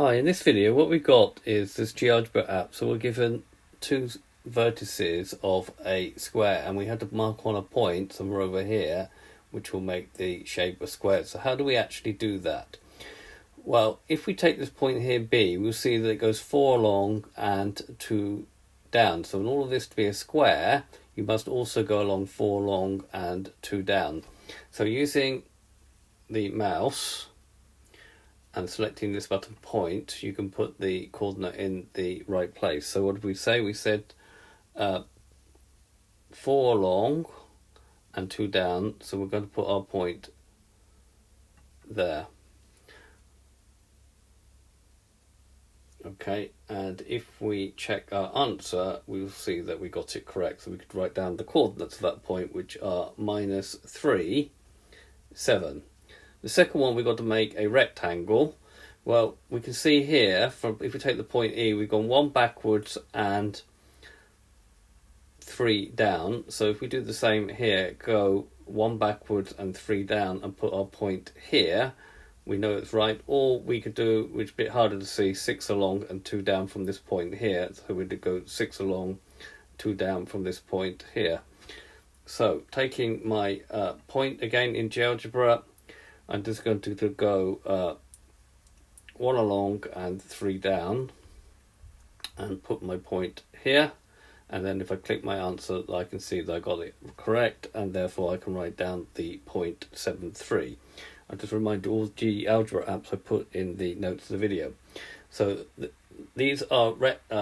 Hi, in this video what we've got is this GeoGebra app. So we're given two vertices of a square and we had to mark on a point somewhere over here which will make the shape a square. So how do we actually do that? Well, if we take this point here B, we'll see that it goes 4 along and 2 down. So in all of this to be a square, you must also go along 4 along and 2 down. So using the mouse and selecting this button point, you can put the coordinate in the right place. So what did we say? We said 4 along and 2 down, so we're going to put our point there. Okay, and if we check our answer, we'll see that we got it correct. So we could write down the coordinates of that point, which are -3, 7. The second one, we've got to make a rectangle. Well, we can see here, if we take the point E, we've gone 1 backwards and 3 down. So if we do the same here, go 1 backwards and 3 down and put our point here, we know it's right. Or we could do, which is a bit harder to see, 6 along and 2 down from this point here. So we'd go 6 along, 2 down from this point here. So taking my point again in GeoGebra, I'm just going to go 1 along and 3 down and put my point here, and then if I click my answer, I can see that I got it correct, and therefore I can write down the 0.73. I'll just remind you all the GeoGebra apps I put in the notes of the video. So these are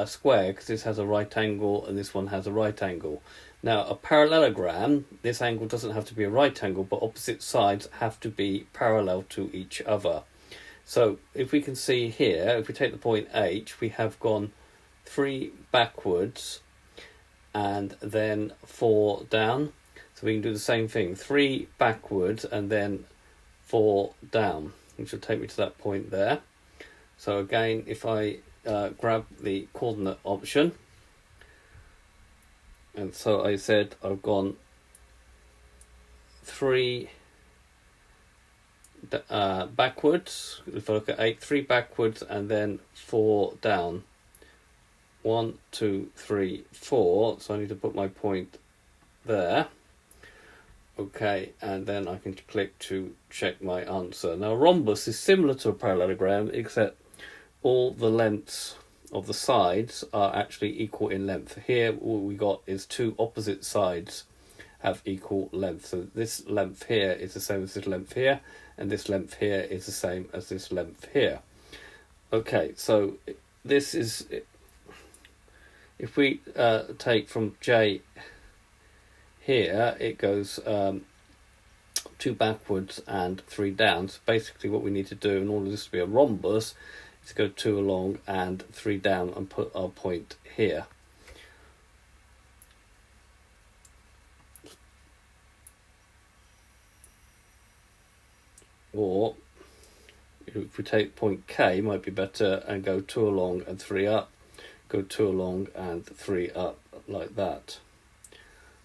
square because this has a right angle and this one has a right angle. Now, a parallelogram, this angle doesn't have to be a right angle, but opposite sides have to be parallel to each other. So if we can see here, if we take the point H, we have gone 3 backwards and then 4 down. So we can do the same thing, 3 backwards and then 4 down, which will take me to that point there. So again, if I grab the coordinate option, and so I said I've gone 3 backwards. If I look at 8, 3 backwards and then 4 down. 1, 2, 3, 4. So I need to put my point there. Okay, and then I can click to check my answer. Now, a rhombus is similar to a parallelogram, except all the lengths of the sides are actually equal in length. Here all we got is 2 opposite sides have equal length. So this length here is the same as this length here, and this length here is the same as this length here. Okay, so this is, if we take from J here, it goes 2 backwards and 3 down. So basically what we need to do in order for this to be a rhombus is go 2 along and 3 down and put our point here. Or if we take point K, might be better, and go 2 along and 3 up, go 2 along and 3 up, like that.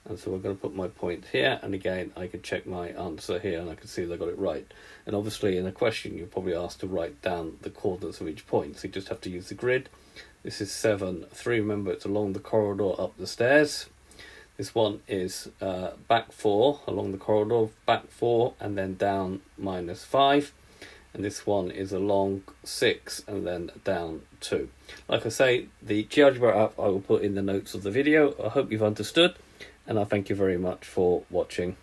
And so we're going to put my point here, and again I can check my answer here and I can see that I got it right. And obviously in a question you're probably asked to write down the coordinates of each point, so you just have to use the grid. This is 7, 3, remember it's along the corridor up the stairs. This one is back 4 along the corridor, back 4 and then down -5. And this one is along 6 and then down 2. Like I say, the GeoGebra app I will put in the notes of the video. I hope you've understood, and I thank you very much for watching.